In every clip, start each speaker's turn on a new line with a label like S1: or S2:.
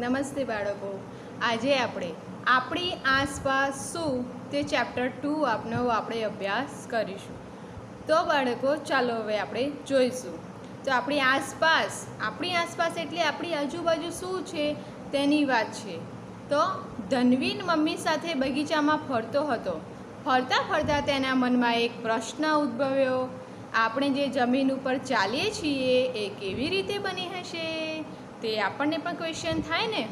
S1: નમસ્તે બાળકો, આજે આપણે આપણી આસપાસ શું તે ચેપ્ટર 2 આપનો આપણે અભ્યાસ કરીશું. તો બાળકો ચાલો હવે આપણે જોઈશું. તો આપણી આસપાસ એટલે આપણી આજુબાજુ શું છે તેની વાત છે. તો ધનવીન મમ્મી સાથે બગીચામાં ફરતો હતો. ફરતા ફરતા તેના મનમાં એક પ્રશ્ન ઉદ્ભવ્યો. આપણે જે જમીન ઉપર ચાલીએ છીએ એ કેવી રીતે બની હશે? તે આપણને પણ ક્વેશ્ચન થાય ને.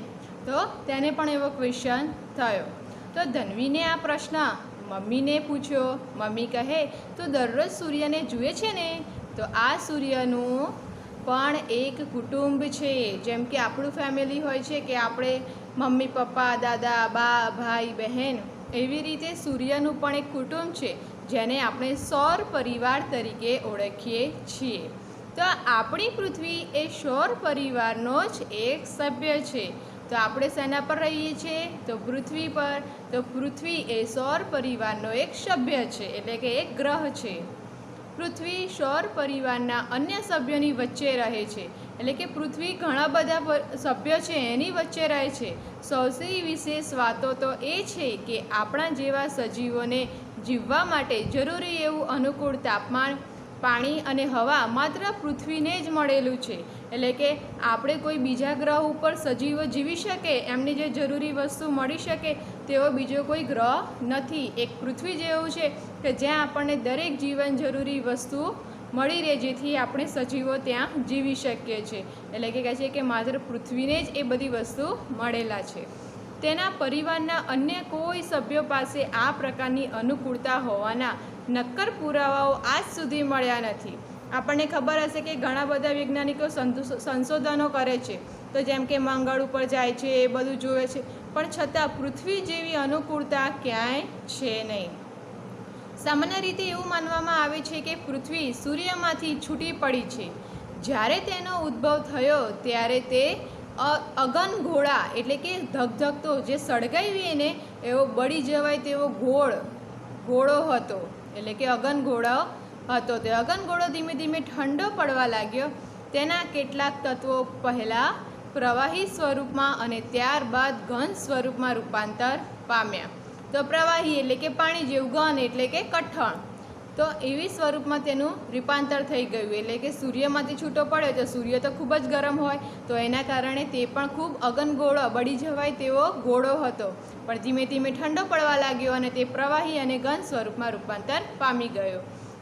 S1: તો તેને પણ એવો ક્વેશ્ચન થયો. તો ધનવીને આ પ્રશ્ન મમ્મીને પૂછ્યો. મમ્મી કહે, તું દરરોજ સૂર્યને જુએ છે ને? તો આ સૂર્યનું પણ એક કુટુંબ છે. જેમ કે આપણું ફેમિલી હોય છે કે આપણે મમ્મી પપ્પા દાદા બા ભાઈ બહેન, એવી રીતે સૂર્યનું પણ એક કુટુંબ છે જેને આપણે સૌર પરિવાર તરીકે ઓળખીએ છીએ. તો આપણી પૃથ્વી એ સૌર પરિવારનો જ એક સભ્ય છે. તો આપણે શેના પર રહીએ છીએ? તો પૃથ્વી પર. તો પૃથ્વી એ સૌર પરિવારનો એક સભ્ય છે, એટલે કે એક ગ્રહ છે. પૃથ્વી સૌર પરિવારના અન્ય સભ્યોની વચ્ચે રહે છે. એટલે કે પૃથ્વી ઘણા બધા સભ્યો છે એની વચ્ચે રહે છે. સૌથી વિશેષ વાતો તો એ છે કે આપણા જેવા સજીવોને જીવવા માટે જરૂરી એવું અનુકૂળ તાપમાન, પાણી અને હવા માત્ર પૃથ્વીને જ મળેલું છે. એટલે કે આપણે કોઈ બીજા ગ્રહ ઉપર સજીવો જીવી શકે, એમને જે જરૂરી વસ્તુ મળી શકે તેવો બીજો કોઈ ગ્રહ નથી. એક પૃથ્વી જેવું છે કે જ્યાં આપણને દરેક જીવન જરૂરી વસ્તુ મળી રહે, જેથી આપણે સજીવો ત્યાં જીવી શકીએ છીએ. એટલે કે કહે છે કે માત્ર પૃથ્વીને જ એ બધી વસ્તુ મળેલા છે. તેના પરિવારના અન્ય કોઈ સભ્યો પાસે આ પ્રકારની અનુકૂળતા હોવાના નક્કર પુરાવાઓ આજ સુધી મળ્યા નથી. આપણને ખબર હશે કે ઘણા બધા વૈજ્ઞાનિકો સંશોધનો કરે છે. તો જેમ કે મંગળ ઉપર જાય છે, એ બધું જોવે છે, પણ છતાં પૃથ્વી જેવી અનુકૂળતા ક્યાંય છે નહીં. સામાન્ય રીતે એવું માનવામાં આવે છે કે પૃથ્વી સૂર્યમાંથી છૂટી પડી છે. જ્યારે તેનો ઉદ્ભવ થયો ત્યારે તે અગનગોળા, એટલે કે ધગધગતો, જે સળગાવીએ ને એવો બળી જવાય તેવો ગોળો હતો. એટલે કે અગનગોળો હતો. તે અગનગોળો ધીમે ધીમે ઠંડો પડવા લાગ્યો. તેના કેટલાક તત્વો પહેલાં પ્રવાહી સ્વરૂપમાં અને ત્યારબાદ ઘન સ્વરૂપમાં રૂપાંતર પામ્યા. તો પ્રવાહી એટલે કે પાણી જેવું, ઘન એટલે કે કઠણ. તો એવી સ્વરૂપમાં તેનું રૂપાંતર થઈ ગયું. એટલે કે સૂર્યમાંથી છૂટો પડ્યો તો સૂર્ય તો ખૂબ જ ગરમ હોય, તો એના કારણે તે પણ ખૂબ અગનગોળો, બળી જવાય તેવો ગોળો હતો. પણ ધીમે ધીમે ઠંડો પડવા લાગ્યો અને તે પ્રવાહી અને ઘન સ્વરૂપમાં રૂપાંતર પામી ગયો.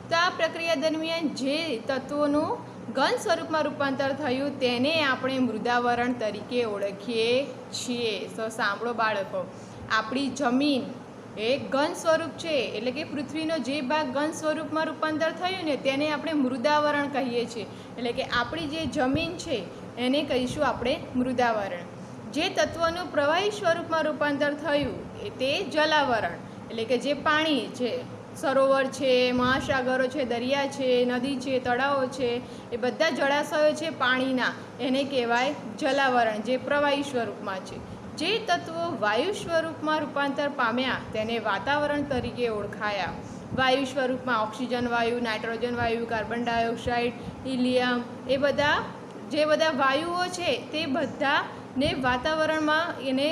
S1: તો આ પ્રક્રિયા દરમિયાન જે તત્વોનું ઘન સ્વરૂપમાં રૂપાંતર થયું તેને આપણે મૃદાવરણ તરીકે ઓળખીએ છીએ. તો સાંભળો બાળકો, આપણી જમીન એ ઘન સ્વરૂપ છે. એટલે કે પૃથ્વીનો જે ભાગ ઘન સ્વરૂપમાં રૂપાંતર થયું ને તેને આપણે મૃદાવરણ કહીએ છીએ. એટલે કે આપણી જે જમીન છે એને કહીશું આપણે મૃદાવરણ. જે તત્વનું પ્રવાહી સ્વરૂપમાં રૂપાંતર થયું તે જલાવરણ. એટલે કે જે પાણી છે, સરોવર છે, મહાસાગરો છે, દરિયા છે, નદી છે, તળાવો છે, એ બધા જળાશયો છે પાણીના, એને કહેવાય જલાવરણ, જે પ્રવાહી સ્વરૂપમાં છે. જે તત્વો વાયુ સ્વરૂપમાં રૂપાંતર પામ્યા તેને વાતાવરણ તરીકે ઓળખાયા. વાયુ સ્વરૂપમાં ઓક્સિજન વાયુ, નાઇટ્રોજન વાયુ, કાર્બન ડાયોક્સાઇડ, હિલિયમ, એ બધા જે બધા વાયુઓ છે તે બધાને વાતાવરણમાં એને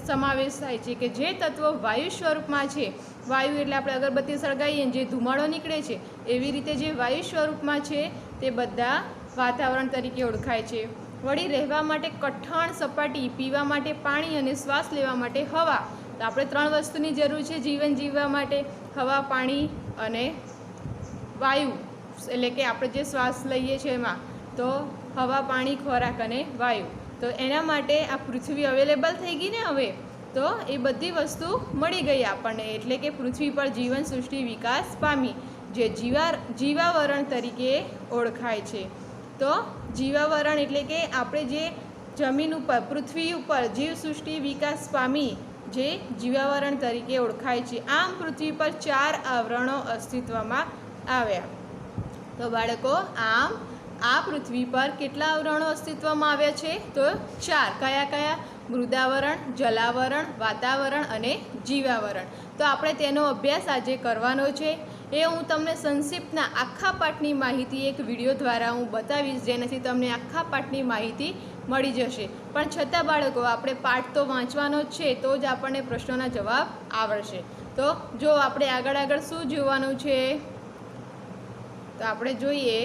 S1: સમાવેશ થાય છે. કે જે તત્વો વાયુ સ્વરૂપમાં છે, વાયુ એટલે આપણે અગરબત્તી સળગાવીએ જે ધુમાડો નીકળે છે, એવી રીતે જે વાયુ સ્વરૂપમાં છે તે બધા વાતાવરણ તરીકે ઓળખાય છે. વળી રહેવા માટે કઠણ સપાટી, પીવા માટે પાણી અને શ્વાસ લેવા માટે હવા. તો આપણે 3 વસ્તુની જરૂર છે જીવન જીવવા માટે: હવા, પાણી અને વાયુ. એટલે કે આપણે જે શ્વાસ લઈએ છીએ એમાં તો હવા, પાણી, ખોરાક અને વાયુ. તો એના માટે આ પૃથ્વી અવેલેબલ થઈ ગઈ ને હવે. તો એ બધી વસ્તુ મળી ગઈ આપણને. એટલે કે પૃથ્વી પર જીવન સૃષ્ટિ વિકાસ પામી, જે જીવાવરણ તરીકે ઓળખાય છે. તો જીવાવરણ એટલે કે આપણે જે જમીન ઉપર, પૃથ્વી ઉપર જીવસૃષ્ટિ વિકાસ પામી, જે જીવાવરણ તરીકે ઓળખાય છે. આમ પૃથ્વી પર 4 આવરણો અસ્તિત્વમાં આવ્યા. તો બાળકો, આમ આ પૃથ્વી પર કેટલા આવરણો અસ્તિત્વમાં આવ્યા છે? તો 4. કયા કયા? મૃદાવરણ, જલાવરણ, વાતાવરણ અને જીવાવરણ. તો આપણે તેનો અભ્યાસ આજે કરવાનો છે. એ હું તમને સંક્ષિપ્તના આખા પાઠની માહિતી એક વિડીયો દ્વારા હું બતાવીશ, જેનાથી તમને આખા પાઠની માહિતી મળી જશે. પણ છતાં બાળકો, આપણે પાઠ તો વાંચવાનો જ છે, તો જ આપણને પ્રશ્નોના જવાબ આવડશે. તો જો આપણે આગળ શું જોવાનું છે, તો આપણે જોઈએ.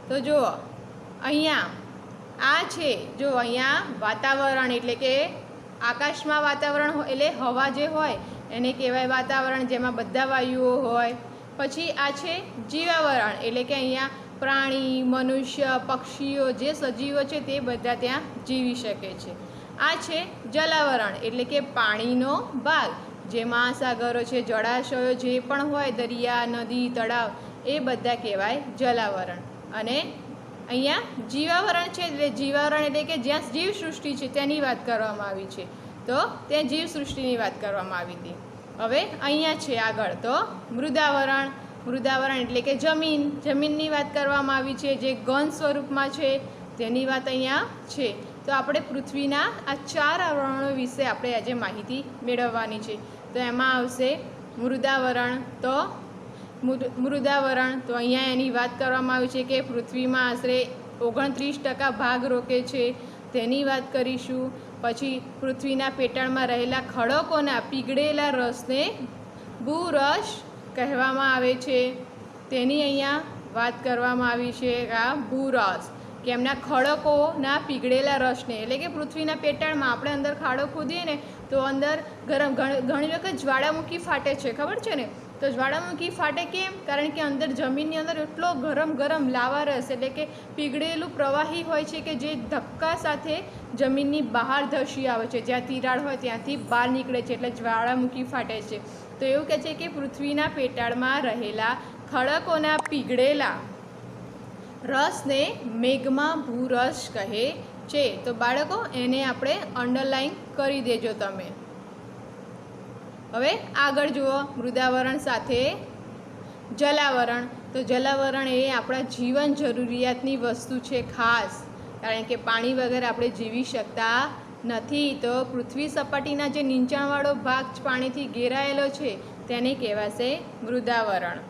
S1: તો જુઓ, અહીંયા આ છે, જો અહીંયા વાતાવરણ એટલે કે આકાશમાં વાતાવરણ એટલે હવા જે હોય એને કહેવાય વાતાવરણ, જેમાં બધા વાયુઓ હોય. પછી આ છે જીવાવરણ એટલે કે અહીંયા પ્રાણી, મનુષ્ય, પક્ષીઓ જે સજીવો છે તે બધા ત્યાં જીવી શકે છે. આ છે જલાવરણ એટલે કે પાણીનો ભાગ, જે મહાસાગરો છે, જળાશયો જે પણ હોય, દરિયા, નદી, તળાવ, એ બધા કહેવાય જલાવરણ. અને અહીંયા જીવાવરણ છે, એટલે જીવાવરણ એટલે કે જ્યાં જીવસૃષ્ટિ છે તેની વાત કરવામાં આવી છે. તો ત્યાં જીવસૃષ્ટિની વાત કરવામાં આવી હતી. હવે અહીંયા છે આગળ તો મૃદાવરણ. મૃદાવરણ એટલે કે જમીનની વાત કરવામાં આવી છે, જે ઘન સ્વરૂપમાં છે તેની વાત અહીંયા છે. તો આપણે પૃથ્વીના આ 4 આવરણો વિશે આપણે આજે માહિતી મેળવવાની છે. તો એમાં આવશે મૃદાવરણ. તો મૃદાવરણ તો અહીંયા એની વાત કરવામાં આવી છે કે પૃથ્વીમાં આશરે 29% ભાગ રોકે છે, તેની વાત કરીશું. પછી પૃથ્વીના પેટાળમાં રહેલા ખડકોના પીગળેલા રસને ભૂરસ કહેવામાં આવે છે, તેની અહીંયા વાત કરવામાં આવી છે. આ ભૂરસ કે એમના ખડકોના પીગળેલા રસને, એટલે કે પૃથ્વીના પેટાળમાં આપણે અંદર ખાડો ખોદીએ ને તો અંદર ઘણી વખત જ્વાળામુખી ફાટે છે, ખબર છે ને? તો જ્વાળામુખી ફાટે કેમ? કારણ કે અંદર જમીનની અંદર એટલો ગરમ લાવા રસ એટલે કે પીગળેલું પ્રવાહી હોય છે કે જે ધક્કા સાથે જમીનની બહાર ધસી આવે છે, જ્યાં તિરાડ હોય ત્યાંથી બહાર નીકળે છે, એટલે જ્વાળામુખી ફાટે છે. તો એવું કહે છે કે પૃથ્વીના પેટાળમાં રહેલા ખડકોના પીગળેલા રસને મેઘમાં ભૂરસ કહે છે. તો બાળકો, એને આપણે અંડરલાઈન કરી દેજો તમે. હવે આગળ જુઓ, મૃદાવરણ સાથે જલાવરણ. તો જલાવરણ એ આપણા જીવન જરૂરિયાતની વસ્તુ છે ખાસ, કારણ કે પાણી વગર આપણે જીવી શકતા નથી. તો પૃથ્વી સપાટીના જે નીચાણવાળો ભાગ પાણીથી ઘેરાયેલો છે તેને કહેવાશે મૃદાવરણ.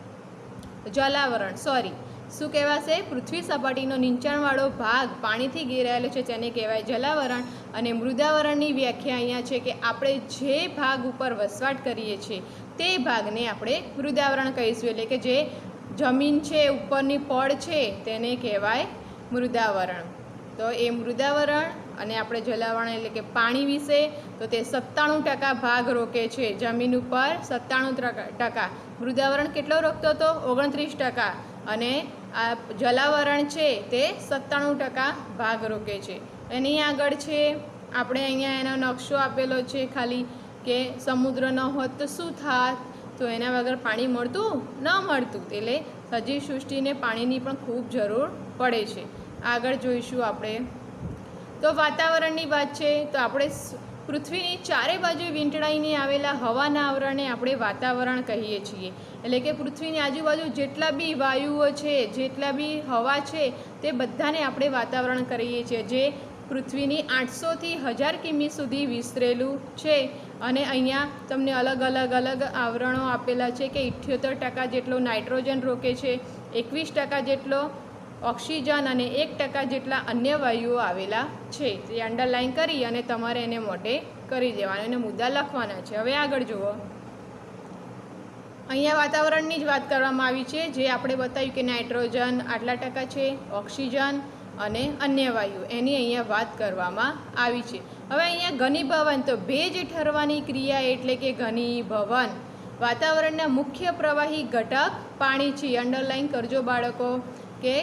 S1: જલાવરણ શું કહેવાશે? પૃથ્વી સપાટીનો નીચાણવાળો ભાગ પાણીથી ઘેરાયેલો છે તેને કહેવાય જલાવરણ. અને મૃદાવરણની વ્યાખ્યા અહીંયા છે કે આપણે જે ભાગ ઉપર વસવાટ કરીએ છીએ તે ભાગને આપણે મૃદાવરણ કહીશું. એટલે કે જે જમીન છે, ઉપરની પડ છે, તેને કહેવાય મૃદાવરણ. તો એ મૃદાવરણ અને આપણે જલાવરણ એટલે કે પાણી વિશે, તો તે 97% ભાગ રોકે છે જમીન ઉપર. 97%. મૃદાવરણ કેટલો રોકતો હતો? 29%. અને આ જલાવરણ છે તે 97% ભાગ રોકે છે. એની આગળ છે આપણે અહીંયા એનો નકશો આપેલો છે ખાલી, કે સમુદ્ર ન હોત તો શું થાત? તો એના વગર પાણી મળતું ન મળતું, એટલે સજીવ સૃષ્ટિને પાણીની પણ ખૂબ જરૂર પડે છે. આગળ જોઈશું આપણે. તો વાતાવરણની વાત છે, તો આપણે પૃથ્વીની ચારે બાજુ વીંટળાઈને આવેલા હવાના આવરણને આપણે વાતાવરણ કહીએ છીએ. એટલે કે પૃથ્વીની આજુબાજુ જેટલા બી વાયુઓ છે, જેટલા બી હવા છે, તે બધાને આપણે વાતાવરણ કહીએ છીએ, જે પૃથ્વીની 800થી 1000 કિમી સુધી વિસ્તરેલું છે. અને અહીંયા તમને અલગ અલગ આવરણો આપેલા છે કે 78% જેટલો નાઇટ્રોજન રોકે છે, 21% જેટલો ઓક્સિજન અને 1% જેટલા અન્ય વાયુઓ આવેલા છે. તે અંડરલાઈન કરી અને તમારે એને મોટે કરી દેવાના અને મુદ્દા લખવાના છે. હવે આગળ જુઓ, અહીંયા વાતાવરણની જ વાત કરવામાં આવી છે, જે આપણે બતાવ્યું કે નાઇટ્રોજન આટલા ટકા છે, ઓક્સિજન અને અન્ય વાયુ, એની અહીંયા વાત કરવામાં આવી છે. હવે અહીંયા ઘનીભવન, તો ભેજ ઠરવાની ક્રિયા એટલે કે ઘનીભવન. વાતાવરણના મુખ્ય પ્રવાહી ઘટક પાણી છે. અંડરલાઈન કરજો બાળકો કે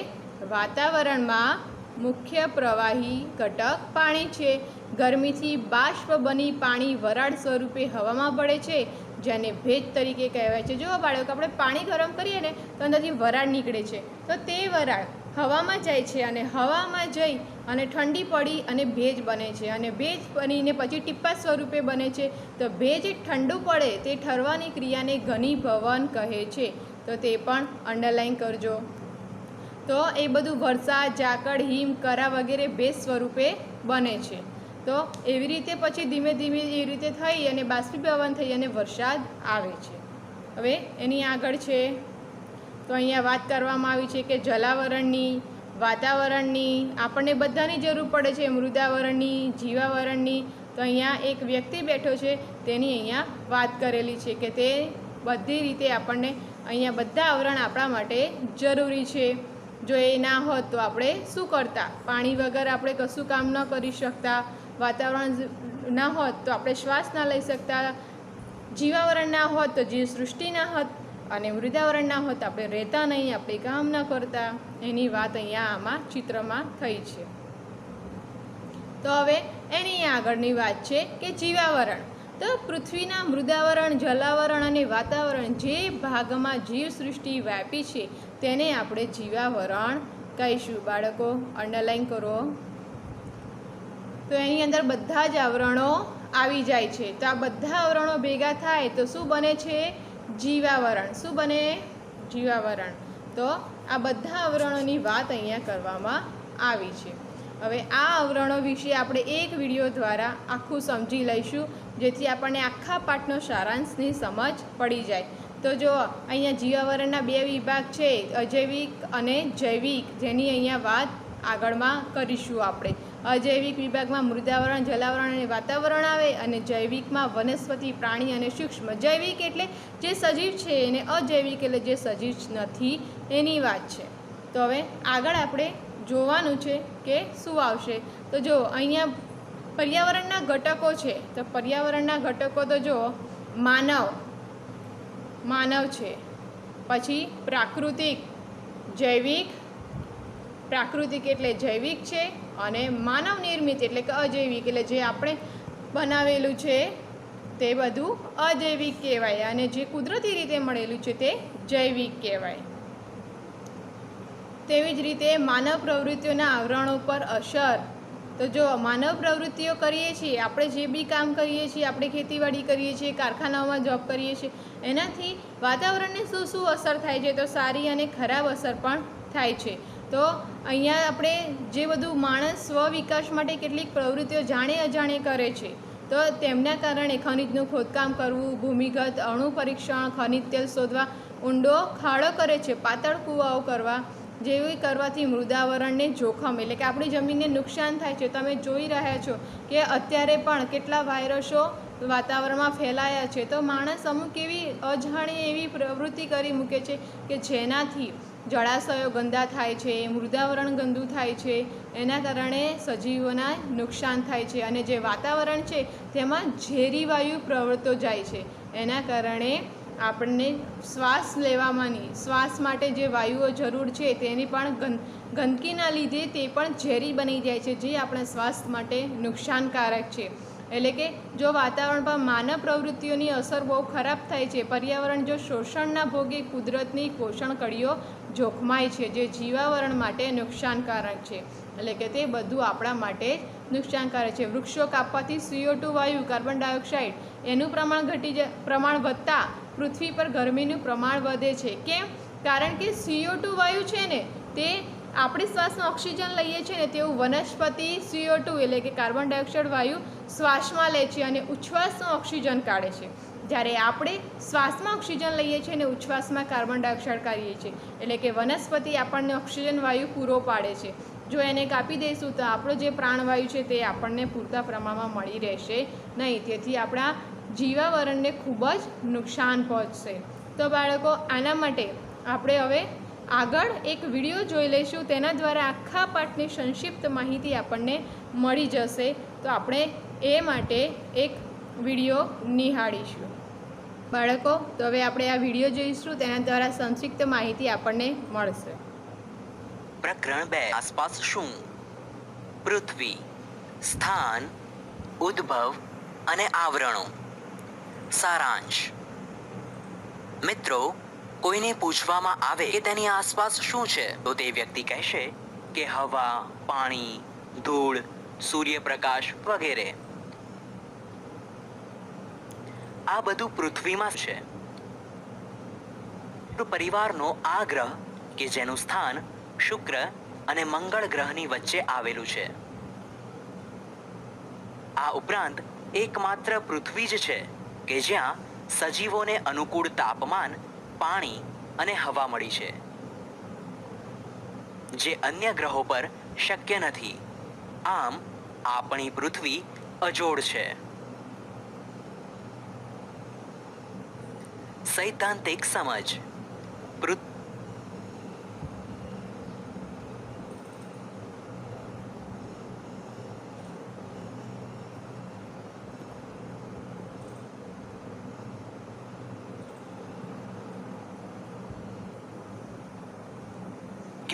S1: વાતાવરણમાં મુખ્ય પ્રવાહી ઘટક પાણી છે. ગરમીથી બાષ્પ બની પાણી વરાળ સ્વરૂપે હવામાં પડે છે, જેને ભેજ તરીકે કહેવાય છે. જો બાળકો, આપણે પાણી ગરમ કરીએ ને તો અંદરથી વરાળ નીકળે છે, તો તે વરાળ હવામાં જાય છે અને હવામાં જઈ અને ઠંડી પડી અને ભેજ બને છે, અને ભેજ બનીને પછી ટીપા સ્વરૂપે બને છે. તો ભેજ ઠંડુ પડે તે ઠરવાની ક્રિયાને ઘનીભવન કહે છે. તો તે પણ અંડરલાઈન કરજો. તો એ બધું વરસાદ, ઝાકળ, હિમ, કરા વગેરે ભેજ સ્વરૂપે બને છે. તો એવી રીતે પછી ધીમે ધીમે એ રીતે થઈ અને બાષ્પીભવન થઈ અને વરસાદ આવે છે. હવે એની આગળ છે તો અહીંયા વાત કરવામાં આવી છે કે જલાવરણની, વાતાવરણની, આપણને બધાની જરૂર પડે છે, મૃદાવરણની, જીવાવરણની. તો અહીંયા એક વ્યક્તિ બેઠો છે તેની અહીંયા વાત કરેલી છે કે તે બધી રીતે આપણને અહીંયા બધા આવરણ આપણા માટે જરૂરી છે. જો એ ના હોત તો આપણે શું કરતા? પાણી વગર આપણે કશું કામ ન કરી શકતા. વાતાવરણ ના હોત તો આપણે શ્વાસ ના લઈ શકતા. જીવાવરણ ના હોત તો જીવ સૃષ્ટિ ના હોત. અને મૃદાવરણ ના હોત આપણે રહેતા નહીં, આપણે કામ ન કરતા. એની વાત અહીંયા આમાં ચિત્રમાં થઈ છે. તો હવે એની આગળની વાત છે કે જીવાવરણ. તો પૃથ્વીના મૃદાવરણ, જલાવરણ અને વાતાવરણ જે ભાગમાં જીવસૃષ્ટિ વ્યાપી છે તેને આપણે જીવાવરણ કહીશું. બાળકો અંડરલાઈન કરો. તો એની અંદર બધા જ આવરણો આવી જાય છે. તો આ બધા આવરણો ભેગા થાય તો શું બને છે? જીવાવરણ. શું બને? જીવાવરણ. તો આ બધા આવરણોની વાત અહીંયા કરવામાં આવી છે. હવે આ આવરણો વિશે આપણે એક વિડીયો દ્વારા આખું સમજી લઈશું, જેથી આપણને આખા પાઠનો સારાંશની સમજ પડી જાય. તો જો અહીંયા જીવાવરણના બે વિભાગ છે, અજૈવિક અને જૈવિક, જેની અહીંયા વાત આગળમાં કરીશું આપણે. અજૈવિક વિભાગમાં મૃદાવરણ, જલાવરણ અને વાતાવરણ આવે, અને જૈવિકમાં વનસ્પતિ, પ્રાણી અને સૂક્ષ્મ. જૈવિક એટલે જે સજીવ છે અને અજૈવિક એટલે જે સજીવ નથી એની વાત છે. તો હવે આગળ આપણે જોવાનું છે કે શું આવશે. તો જો અહીંયા પર્યાવરણના ઘટકો છે. તો પર્યાવરણના ઘટકો તો જો માનવ છે, પછી પ્રાકૃતિક, જૈવિક, પ્રાકૃતિક એટલે જૈવિક છે, અને માનવ નિર્મિત એટલે કે અજૈવિક એટલે જે આપણે બનાવેલું છે તે બધું અજૈવિક કહેવાય, અને જે કુદરતી રીતે મળેલું છે તે જૈવિક કહેવાય. તેવી જ રીતે માનવ પ્રવૃત્તિઓના આવરણો પર અસર. તો જો માનવ પ્રવૃત્તિઓ કરીએ છીએ, આપણે જે બી કામ કરીએ છીએ, આપણે ખેતીવાડી કરીએ છીએ, કારખાનાઓમાં જોબ કરીએ છીએ, એનાથી વાતાવરણને શું શું અસર થાય છે? તો સારી અને ખરાબ અસર પણ થાય છે. તો અહીંયા આપણે જે બધું માણસ સ્વ વિકાસ માટે કેટલીક પ્રવૃત્તિઓ જાણે અજાણે કરે છે, તો તેમના કારણે ખનિજનું ખોદકામ કરવું, ભૂમિગત અણુ પરીક્ષણ, ખનિજ તેલ શોધવા, ઊંડો ખાડો કરે છે, પાતળ કૂવાઓ કરવા, જેવી કરવાથી મૃદાવરણને જોખમ એટલે કે આપણી જમીનને નુકસાન થાય છે. તમે જોઈ રહ્યા છો કે અત્યારે પણ કેટલા વાયરસો વાતાવરણમાં ફેલાયા છે. તો માણસ અમુક એવી અજાણી એવી પ્રવૃત્તિ કરી મૂકે છે કે જેનાથી જળાશયો ગંદા થાય છે, મૃદાવરણ ગંદુ થાય છે, એના કારણે સજીવોના નુકસાન થાય છે. અને જે વાતાવરણ છે તેમાં ઝેરી વાયુ પ્રવર્તો જાય છે. એના કારણે આપણને શ્વાસ લેવામાંની, શ્વાસ માટે જે વાયુઓ જરૂર છે તેની પણ ગંદકીના લીધે તે પણ ઝેરી બની જાય છે, જે આપણા સ્વાસ્થ્ય માટે નુકસાનકારક છે. એટલે કે જો વાતાવરણ પર માનવ પ્રવૃત્તિઓની અસર બહુ ખરાબ થાય છે, પર્યાવરણ જો શોષણના ભોગે કુદરતની પોષણ કડીઓ જોખમાય છે, જે જીવાવરણ માટે નુકસાનકારક છે. એટલે કે તે બધું આપણા માટે નુકસાનકારક છે. વૃક્ષો કાપવાથી CO2 વાયુ, કાર્બન ડાયોક્સાઇડ એનું પ્રમાણ વધતા પૃથ્વી પર ગરમીનું પ્રમાણ વધે છે. કેમ? કારણ કે CO2 વાયુ છે ને તે આપણે શ્વાસમાં ઓક્સિજન લઈએ છીએ ને તેવું વનસ્પતિ CO2 એટલે કે કાર્બન ડાયોક્સાઇડ વાયુ શ્વાસમાં લે છે અને ઉચ્છ્વાસમાં ઓક્સિજન કાઢે છે. જ્યારે આપણે શ્વાસમાં ઓક્સિજન લઈએ છીએ અને ઉચ્છ્વાસમાં કાર્બન ડાયોક્સાઇડ કાઢીએ છીએ. એટલે કે વનસ્પતિ આપણને ઓક્સિજન વાયુ પૂરો પાડે છે. જો એને કાપી દઈશું તો આપણો જે પ્રાણવાયુ છે તે આપણને પૂરતા પ્રમાણમાં મળી રહેશે નહીં. તેથી આપણા જીવાવરણને ખૂબ જ નુકસાન પહોંચશે. તો બાળકો આના માટે આપણે હવે આગળ એક વિડીયો જોઈ લઈશું. તેના દ્વારા આખા પાઠની સંક્ષિપ્ત માહિતી આપણને મળી જશે. તો આપણે એ માટે એક વિડીયો નિહાળીશું. બાળકો તો હવે આપણે આ વિડીયો જોઈશું, તેના દ્વારા સંક્ષિપ્ત માહિતી આપણને મળશે.
S2: પ્રકરણ 2 આસપાસ શું? પૃથ્વી, સ્થાન, ઉદ્ભવ અને આવરણો. સારાંશ. મિત્રો, કોઈને પૂછવામાં આવે કે તેની આસપાસ શું છે તો તે વ્યક્તિ કહેશે કે હવા, પાણી, ધૂળ, સૂર્યપ્રકાશ વગેરે. આ બધું પૃથ્વીમાં છે. પરિવારનો આ ગ્રહ કે જેનું સ્થાન શુક્ર અને મંગળ ગ્રહની વચ્ચે આવેલું છે. આ ઉપરાંત એકમાત્ર પૃથ્વી જ છે કે જ્યાં સજીવોને અનુકૂળ તાપમાન, પાણી અને હવા મળી છે, જે અન્ય ગ્રહો પર શક્ય નથી. આમ આપણી પૃથ્વી અજોડ છે. સૈદ્ધાંતિક સમજ.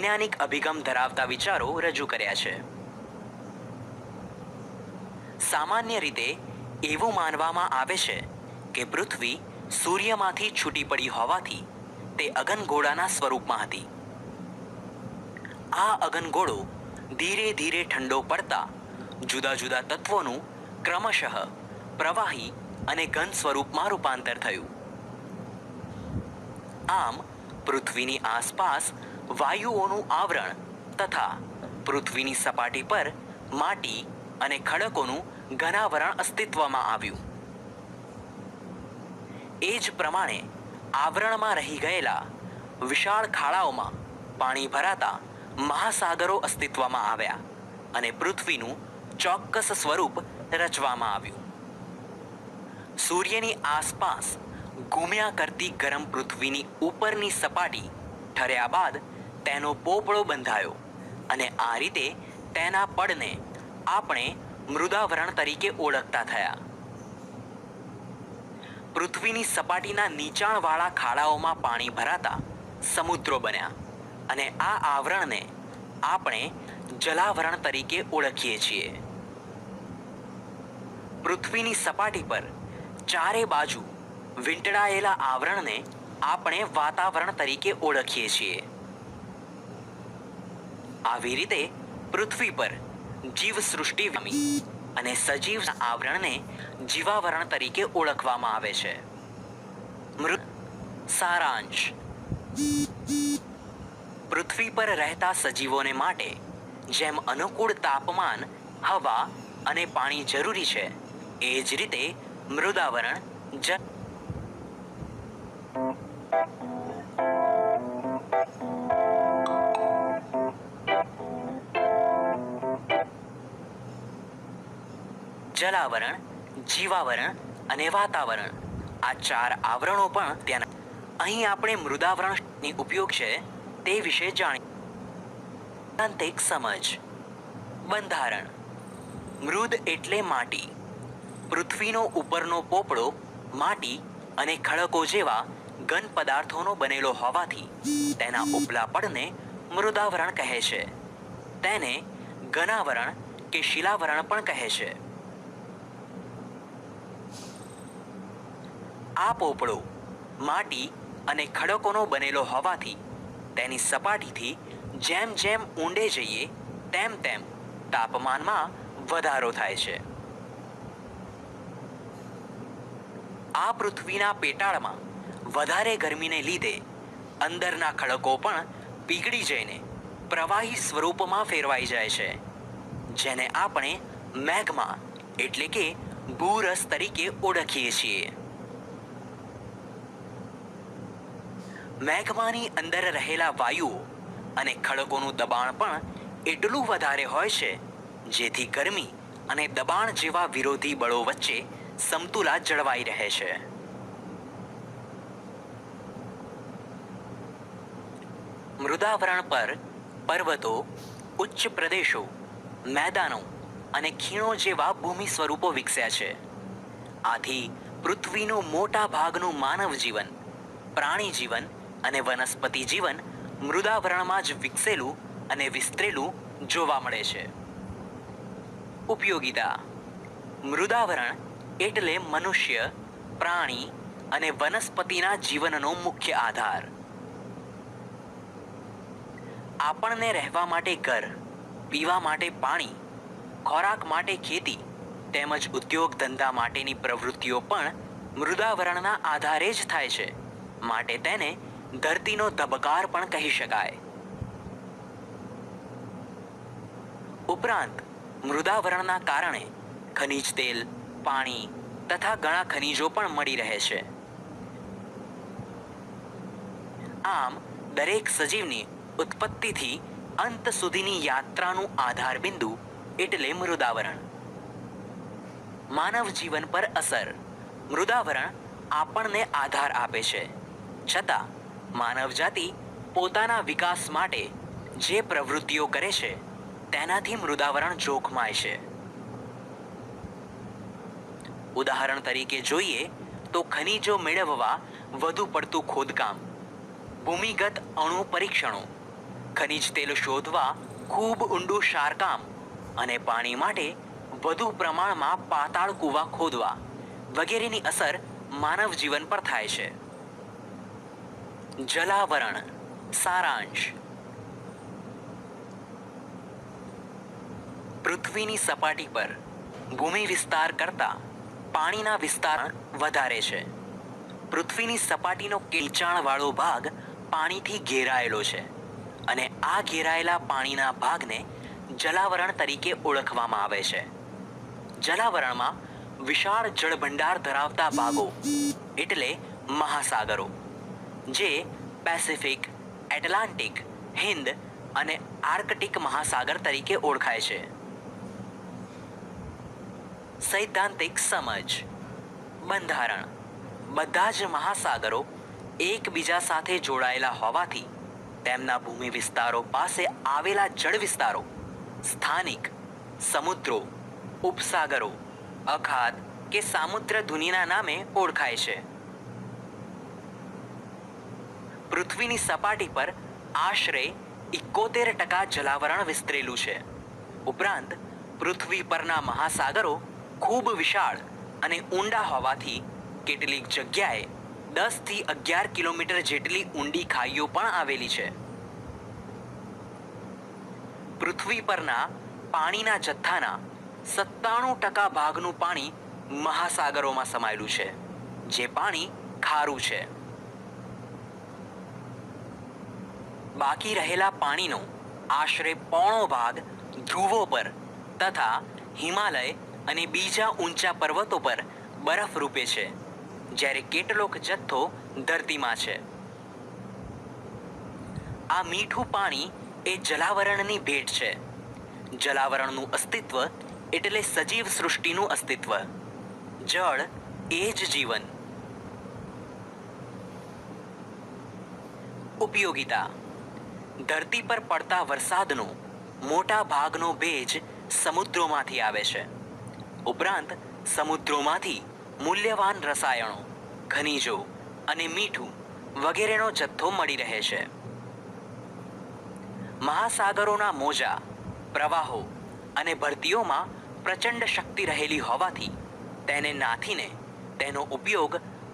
S2: વૈજ્ઞાનિક અભિગમ ધરાવતા વિચારો રજૂ કર્યા છે. સામાન્ય રીતે એવું માનવામાં આવે છે કે પૃથ્વી સૂર્યમાંથી છૂટી પડી હોવાથી તે અગનગોળાના સ્વરૂપમાં હતી. આ અગનગોળો ધીરે ધીરે ઠંડો પડતા જુદા જુદા તત્વોનું ક્રમશઃ પ્રવાહી અને ઘન સ્વરૂપમાં રૂપાંતર થયું. આમ પૃથ્વીની આસપાસ વાયુઓનું આવરણ તથા પૃથ્વીની સપાટી પર માટી અને ખડકોનું ઘનાવરણ અસ્તિત્વમાં આવ્યું. એ જ પ્રમાણે આવરણમાં રહી ગયેલા વિશાળ ખાડાઓમાં પાણી ભરાતા મહાસાગરો અસ્તિત્વમાં આવ્યા અને પૃથ્વીનું ચોક્કસ સ્વરૂપ રચવામાં આવ્યું. સૂર્યની આસપાસ ઘૂમ્યા કરતી ગરમ પૃથ્વીની ઉપરની સપાટી ઠર્યા બાદ તેનો પોપડો બંધાયો અને આ રીતે તેના પડને આપણે મૃદાવરણ તરીકે ઓળખતા થયા. પૃથ્વીની સપાટીના નીચાણવાળા ખાડાઓમાં પાણી ભરાતા સમુદ્રો બન્યા અને આ આવરણને આપણે જલાવરણ તરીકે ઓળખીએ છીએ. પૃથ્વીની સપાટી પર ચારે બાજુ વીંટળાયેલા આવરણને આપણે વાતાવરણ તરીકે ઓળખીએ છીએ. આવી રીતે પૃથ્વી પર જીવસૃષ્ટિ પામી અને સજીવ આવરણને જીવાવરણ તરીકે ઓળખવામાં આવે છે. સારાંશ. પૃથ્વી પર રહેતા સજીવોને માટે જેમ અનુકૂળ તાપમાન, હવા અને પાણી જરૂરી છે, એ જ રીતે મૃદાવરણ જલાવરણ, જીવાવરણ અને વાતાવરણ, આ ચાર આવરણો પણ ત્યાં. અહીં આપણે મૃદાવરણની ઉપયોગ છે તે વિશે જાણી. સૈદ્ધાંતિક સમજ. બંધારણ. મૃદ એટલે માટી. પૃથ્વીનો ઉપરનો પોપડો માટી અને ખડકો જેવા ઘન પદાર્થોનો બનેલો હોવાથી તેના ઉપલા પડને મૃદાવરણ કહે છે. તેને ઘનાવરણ કે શિલાવરણ પણ કહે છે. આ પોપડો માટી અને ખડકોનો બનેલો હોવાથી તેની સપાટીથી જેમ જેમ ઊંડે જઈએ તેમ તેમ તાપમાનમાં વધારો થાય છે. આ પૃથ્વીના પેટાળમાં વધારે ગરમીને લીધે અંદરના ખડકો પણ પીગળી જઈને પ્રવાહી સ્વરૂપમાં ફેરવાઈ જાય છે, જેને આપણે મેગ્મા એટલે કે ભૂરસ તરીકે ઓળખીએ છીએ. મેગ્માની અંદર રહેલા વાયુઓ અને ખડકોનું દબાણ પણ એટલું વધારે હોય છે જેથી ગરમી અને દબાણ જેવા વિરોધી બળો વચ્ચે સમતુલા જળવાઈ રહે છે. મૃદાવરણ પર પર્વતો, ઉચ્ચ પ્રદેશો, મેદાનો અને ખીણો જેવા ભૂમિ સ્વરૂપો વિકસ્યા છે. આથી પૃથ્વીનું મોટા ભાગનું માનવ જીવન, પ્રાણી જીવન અને વનસ્પતિ જીવન મૃદાવરણમાં જ વિકસેલું અને વિસ્તરેલું જોવા મળે છે. ઉપયોગિતા. મૃદાવરણ એટલે મનુષ્ય, પ્રાણી અને વનસ્પતિના જીવનનો મુખ્ય આધાર. આપણને રહેવા માટે ઘર, પીવા માટે પાણી, ખોરાક માટે ખેતી તેમજ ઉદ્યોગ ધંધા માટેની પ્રવૃત્તિઓ પણ મૃદાવરણના આધારે જ થાય છે. માટે તેને ધરતીનો ધબકાર પણ કહી શકાય. ઉપરાંત મૃદાવરણના કારણે ખનિજ તેલ, પાણી તથા ઘણા ખનિજો પણ મળી રહે છે. આમ દરેક સજીવની ઉત્પત્તિથી અંત સુધીની યાત્રાનું આધાર બિંદુ એટલે મૃદાવરણ. માનવ જીવન પર અસર. મૃદાવરણ આપણને આધાર આપે છે, છતાં માનવ જાતિ પોતાના વિકાસ માટે જે પ્રવૃત્તિઓ કરે છે તેનાથી મૃદાવરણ જોખમાય છે. ઉદાહરણ તરીકે જોઈએ તો ખનિજો મેળવવા વધુ પડતું ખોદકામ, ભૂમિગત અણુ પરીક્ષણો, ખનિજ તેલ શોધવા ખૂબ ઊંડું શારકામ અને પાણી માટે વધુ પ્રમાણમાં પાતાળ કૂવા ખોદવા વગેરેની અસર માનવ જીવન પર થાય છે. જલાવરણ. સારાંશ. પૃથ્વીની સપાટી પર ભૂમિ વિસ્તાર કરતાં પાણીના વિસ્તાર વધારે છે. પૃથ્વીની સપાટીનો કિંચાણવાળો ભાગ પાણીથી ઘેરાયેલો છે અને આ ઘેરાયેલા પાણીના ભાગને જલાવરણ તરીકે ઓળખવામાં આવે છે. જલાવરણમાં વિશાળ જળભંડાર ધરાવતા ભાગો એટલે મહાસાગરો, જે પેસિફિક, એટલાન્ટિક, હિંદ અને આર્કટિક મહાસાગર તરીકે ઓળખાય છે. સૈદ્ધાંતિક સમજ. બંધારણ. બધા જ મહાસાગરો એકબીજા સાથે જોડાયેલા હોવાથી તેમના ભૂમિ વિસ્તારો પાસે આવેલા જળ વિસ્તારો સ્થાનિક, સમુદ્રો, ઉપસાગરો, અખાત કે સામુદ્રધુનીના નામે ઓળખાય છે. પૃથ્વીની સપાટી પર આશરે 71% જલાવરણ વિસ્તરેલું છે. ઉપરાંત પૃથ્વી પરના મહાસાગરો ખૂબ વિશાળ અને ઊંડા હોવાથી કેટલીક જગ્યાએ 10 થી 11 કિલોમીટર જેટલી ઊંડી ખાઈઓ પણ આવેલી છે. પૃથ્વી પરના પાણીના જથ્થાના 97% ભાગનું પાણી મહાસાગરોમાં સમાયેલું છે, જે પાણી ખારું છે. બાકી રહેલા પાણીનો આશરે પોણો ભાગ ધ્રુવો પર તથા હિમાલય અને બીજા ઊંચા પર્વતો પર બરફ રૂપે છે, જ્યારે કેટલોક જથ્થો ધરતીમાં છે. આ મીઠું પાણી એ જલાવરણની ભેટ છે. જલાવરણનું અસ્તિત્વ એટલે સજીવ સૃષ્ટિનું અસ્તિત્વ. જળ એ જ જીવન. ઉપયોગિતા. ધરતી પર પડતા વરસાદનો મોટા ભાગનો ભેજ સમુદ્રોમાંથી આવે છે. ઉપરાંત સમુદ્રોમાંથી મૂલ્યવાન રસાયણો, ખનિજો અને મીઠું વગેરેનો જથ્થો મળી રહે છે. મહાસાગરોના મોજા, પ્રવાહો અને ભરતીઓમાં પ્રચંડ શક્તિ રહેલી હોવાથી તેને નાથીને તેનો ઉપયોગ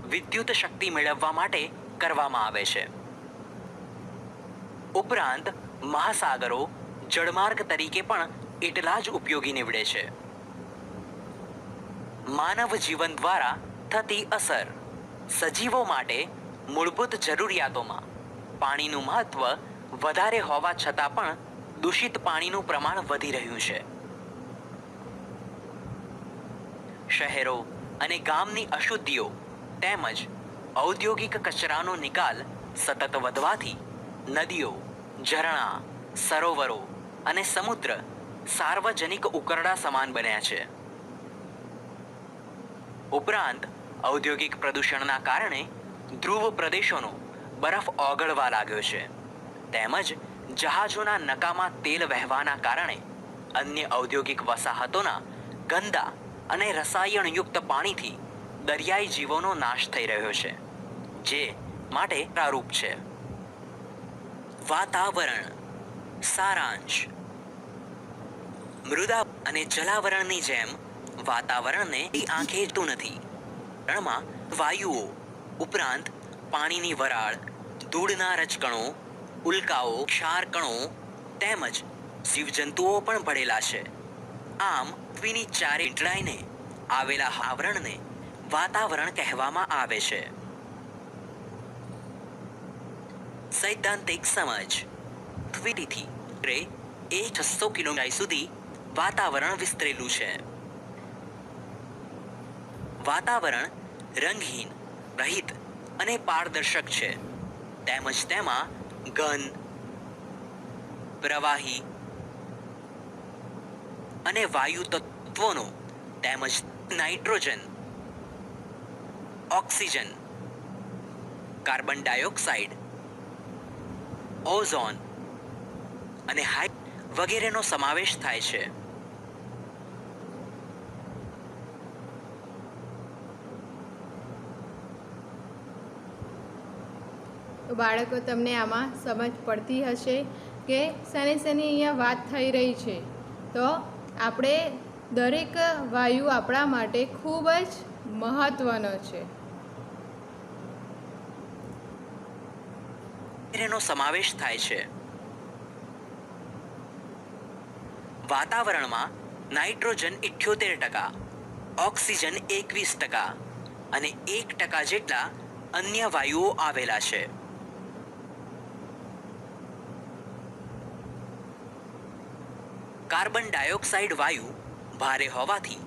S2: વિદ્યુત શક્તિ મેળવવા માટે કરવામાં આવે છે. ઉપરાંત મહાસાગરો જળમાર્ગ તરીકે પણ એટલા જ ઉપયોગી નીવડે છે. માનવ જીવન દ્વારા થતી અસર. સજીવો માટે મૂળભૂત જરૂરિયાતોમાં પાણીનું મહત્વ વધારે હોવા છતાં પણ દૂષિત પાણીનું પ્રમાણ વધી રહ્યું છે. શહેરો અને ગામની અશુદ્ધિઓ તેમજ ઔદ્યોગિક કચરાનો નિકાલ સતત વધવાથી નદીઓ, ઝરણા, સરોવરો અને સમુદ્ર સાર્વજનિક ઉકરડા સમાન બન્યા છે. ઉપરાંત ઔદ્યોગિક પ્રદૂષણના કારણે ધ્રુવ પ્રદેશોનો બરફ ઓગળવા લાગ્યો છે, તેમજ જહાજોના નકામા તેલ વહેવાના કારણે અન્ય ઔદ્યોગિક વસાહતોના ગંદા અને રસાયણયુક્ત પાણીથી દરિયાઈ જીવોનો નાશ થઈ રહ્યો છે, જે માટે પ્રારૂપ છે. વાતાવરણ. સારાંશ. મૃદા અને જલાવરણની જેમ વાતાવરણને આંખે જોતું નથી. રણમાં વાયુઓ ઉપરાંત પાણીની વરાળ, ધૂળના રજકણો, ઉલ્કાઓ, ક્ષારકણો તેમજ જીવજંતુઓ પણ ભળેલા છે. આમ પૃથ્વીની ચારે વીંટળાઈને આવેલા આવરણને વાતાવરણ કહેવામાં આવે છે. સૈદ્ધાંતિક સમજ. પૃથ્વીથી 600 કિલોમીટર સુધી વાતાવરણ વિસ્તરેલું છે. વાતાવરણ રંગહીન, રહિત અને પારદર્શક છે. તેમજ તેમાં ઘન, પ્રવાહી અને વાયુ તત્વોનો તેમજ nitrogen, oxygen, carbon dioxide, ozone અને વગેરેનો સમાવેશ થાય છે.
S1: તો બાળકો, તમને આમાં સમજ પડતી હશે કે શેની અહીંયા વાત થઈ રહી છે. તો આપણે દરેક વાયુ આપણા માટે ખૂબ જ મહત્ત્વનો છે.
S2: વગેરેનો સમાવેશ થાય છે. વાતાવરણમાં નાઇટ્રોજન 78%, ઓક્સિજન 21% અને 1% જેટલા અન્ય વાયુઓ આવેલા છે. કાર્બન ડાયોક્સાઇડ વાયુ ભારે હોવાથી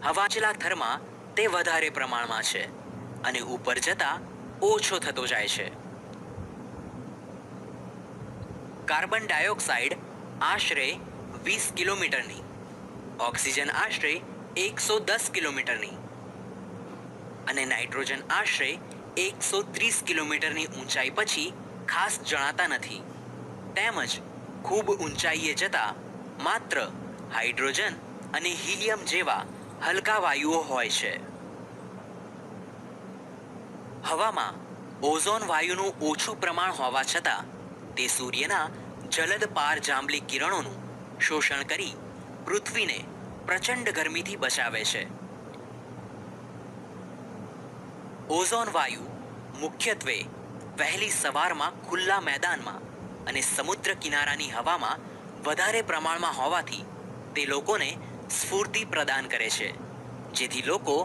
S2: હવાચલા થરમાં તે વધારે પ્રમાણમાં છે અને ઉપર જતા ઓછો થતો જાય છે. કાર્બન ડાયોક્સાઇડ આશરે 20 કિલોમીટરની, ઓક્સિજન આશરે 110 કિલોમીટરની અને નાઇટ્રોજન આશરે 130 કિલોમીટરની ઊંચાઈ પછી ખાસ જણાતા નથી. તેમજ ખૂબ ઊંચાઈએ જતા માત્ર હાઇડ્રોજન અને હિલિયમ જેવા હલકા વાયુઓ હોય છે. હવામાં ઓઝોન વાયુનું ઓછું પ્રમાણ હોવા છતાં તે સૂર્યના જલદ પારજાંબલી કિરણોનું શોષણ કરી પૃથ્વીને પ્રચંડ ગરમીથી બચાવે છે. ઓઝોન વાયુ મુખ્યત્વે વહેલી સવારમાં ખુલ્લા મેદાનમાં અને સમુદ્ર કિનારાની હવામાં વધારે પ્રમાણમાં હોવાથી તે લોકોને સ્ફૂર્તિ પ્રદાન કરે છે, જેથી લોકો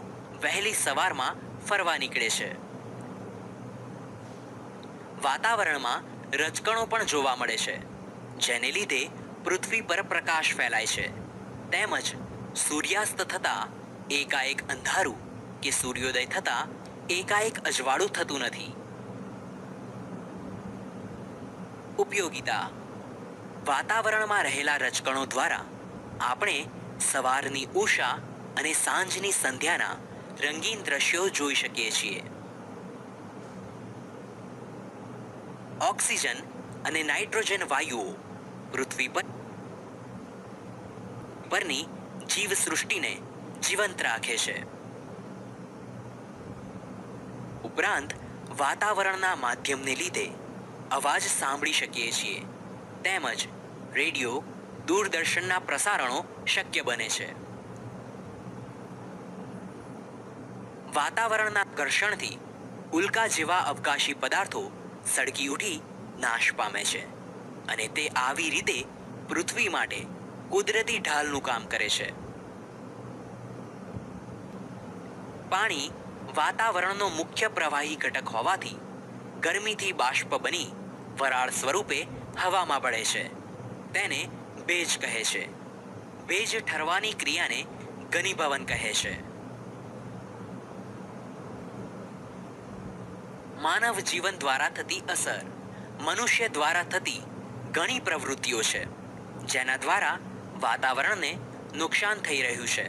S2: વહેલી સવારમાં ફરવા નીકળે છે. વાતાવરણમાં રજકણો પણ જોવા મળે છે, જેને લીધે પૃથ્વી પર પ્રકાશ ફેલાય છે. તેમજ સૂર્યાસ્ત થતા એકાએક અંધારું કે સૂર્યોદય થતા એકાએક અજવાળું થતું નથી. ઉપયોગિતા: વાતાવરણમાં રહેલા રજકણો દ્વારા આપણે સવારની ઉષા અને સાંજની સંધ્યાના રંગીન દ્રશ્યો જોઈ શકીએ છીએ. ઓક્સિજન અને નાઇટ્રોજન વાયુઓ પૃથ્વી પરની જીવસૃષ્ટિને જીવંત રાખે છે. ઉપરાંત વાતાવરણના માધ્યમને લીધે અવાજ સાંભળી શકીએ છીએ. તેમજ રેડિયો, દૂરદર્શનના પ્રસારણો શક્ય બને છે. વાતાવરણના ઘર્ષણથી ઉલ્કા જેવા અવકાશી પદાર્થો સળગી ઉઠી નાશ પામે છે અને તે આવી રીતે પૃથ્વી માટે કુદરતી ઢાલનું કામ કરે છે. પાણી વાતાવરણનો મુખ્ય પ્રવાહી ઘટક હોવાથી ગરમીથી બાષ્પ બની વરાળ સ્વરૂપે હવામાં પડે છે. તેને ભેજ કહે છે. ભેજ ઠરવાની ક્રિયાને ઘનીભવન કહે છે. માનવ જીવન દ્વારા થતી અસર: મનુષ્ય દ્વારા થતી ઘણી પ્રવૃત્તિઓ છે, જેના દ્વારા વાતાવરણને નુકસાન થઈ રહ્યું છે.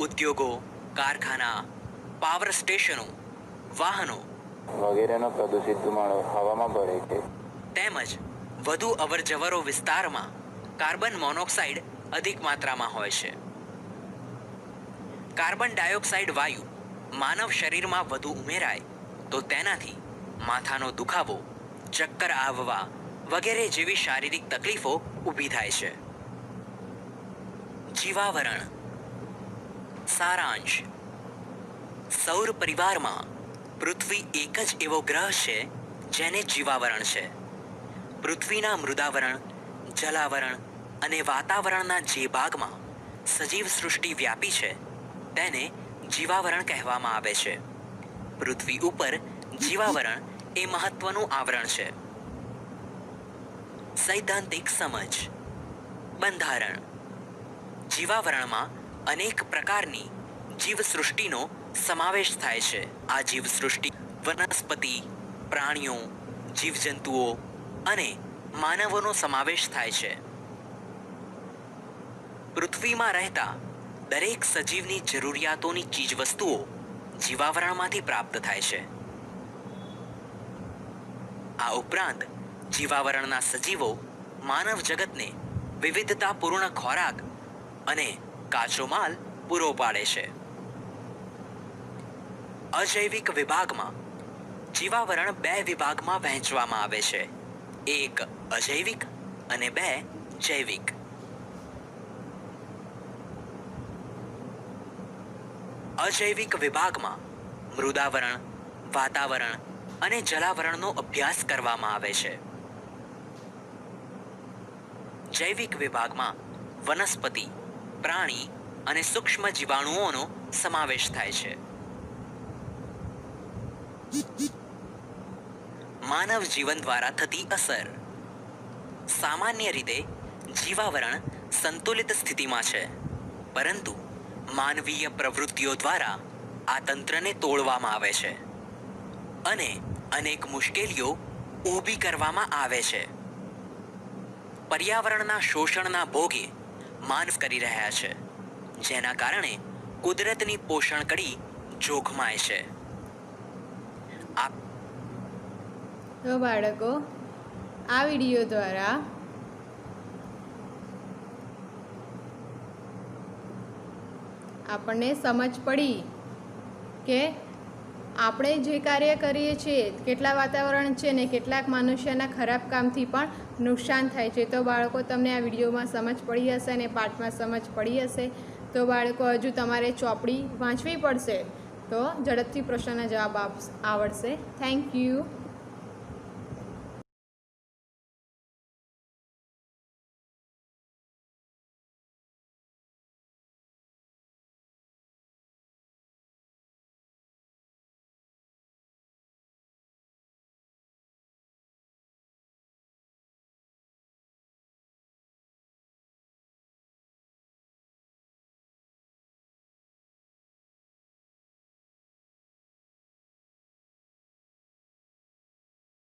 S2: ઉદ્યોગો, કારખાના, પાવર સ્ટેશનો, વાહનો
S3: વગેરેનો પ્રદૂષિત ધુમાડો હવામાં ભળે છે.
S2: તેમજ વધુ અવરજવરો વિસ્તારમાં કાર્બન મોનોક્સાઇડ અધિક માત્રામાં હોય છે. કાર્બન ડાયોક્સાઇડ વાયુ માનવ શરીરમાં વધુ ઉમેરાય તો તેનાથી માથાનો દુખાવો, ચક્કર આવવા વગેરે જેવી શારીરિક તકલીફો ઊભી થાય છે. જીવાવરણ: સારાંશ: સૌર પરિવારમાં પૃથ્વી એક જ એવો ગ્રહ છે જેને જીવાવરણ છે. પૃથ્વીના મૃદાવરણ, જલાવરણ અને વાતાવરણના જે ભાગમાં સજીવ સૃષ્ટિ વ્યાપી છે તેને જીવાવરણ કહેવામાં આવે છે. પૃથ્વી ઉપર જીવાવરણ એ મહત્વનું આવરણ છે. સૈદ્ધાંતિક સમજ: બંધારણ: જીવાવરણમાં અનેક પ્રકારની જીવસૃષ્ટિનો સમાવેશ થાય છે. આ જીવસૃષ્ટિ વનસ્પતિ, પ્રાણીઓ, જીવજંતુઓ અને માનવોનો સમાવેશ થાય છે. પૃથ્વીમાં રહેતા દરેક સજીવની જરૂરિયાતોની ચીજવસ્તુઓ જીવાવરણમાંથી પ્રાપ્ત થાય છે. આ ઉપરાંત જીવાવરણના સજીવો માનવ જગતને વિવિધતાપૂર્ણ ખોરાક અને કાચો માલ પૂરો પાડે છે. અજૈવિક વિભાગમાં જીવાવરણ 2 વિભાગમાં વહેંચવામાં આવે છે. 1 અજૈવિક અને 2 જૈવિક. અજૈવિક વિભાગમાં મૃદાવરણ, વાતાવરણ અને જલાવરણનો અભ્યાસ કરવામાં આવે છે. જૈવિક વિભાગમાં વનસ્પતિ, પ્રાણી અને સૂક્ષ્મ જીવાણુઓનો સમાવેશ થાય છે. માનવ જીવન દ્વારા થતી અસર. સામાન્ય રીતે જીવાવરણ સંતુલિત સ્થિતિમાં છે, પરંતુ માનવીય પ્રવૃત્તિઓ દ્વારા આ તંત્રને તોડવામાં આવે છે અને અનેક મુશ્કેલીઓ ઊભી કરવામાં આવે છે. પર્યાવરણના શોષણના ભોગે માનવ કરી રહ્યા છે, જેના કારણે કુદરતની પોષણ કડી જોખમાય છે.
S1: તો બાળકો, આ વિડીયો દ્વારા આપણને સમજ પડી કે આપણે જે કાર્ય કરીએ છીએ કેટલા વાતાવરણ છે ને કેટલાક મનુષ્યના ખરાબ કામથી પણ નુકસાન થાય છે. તો બાળકો, તમને આ વિડીયોમાં સમજ પડી હશે અને પાઠમાં સમજ પડી હશે. તો બાળકો, હજુ તમારે ચોપડી વાંચવી પડશે તો ઝડપથી પ્રશ્નના જવાબ આવડશે. Thank you.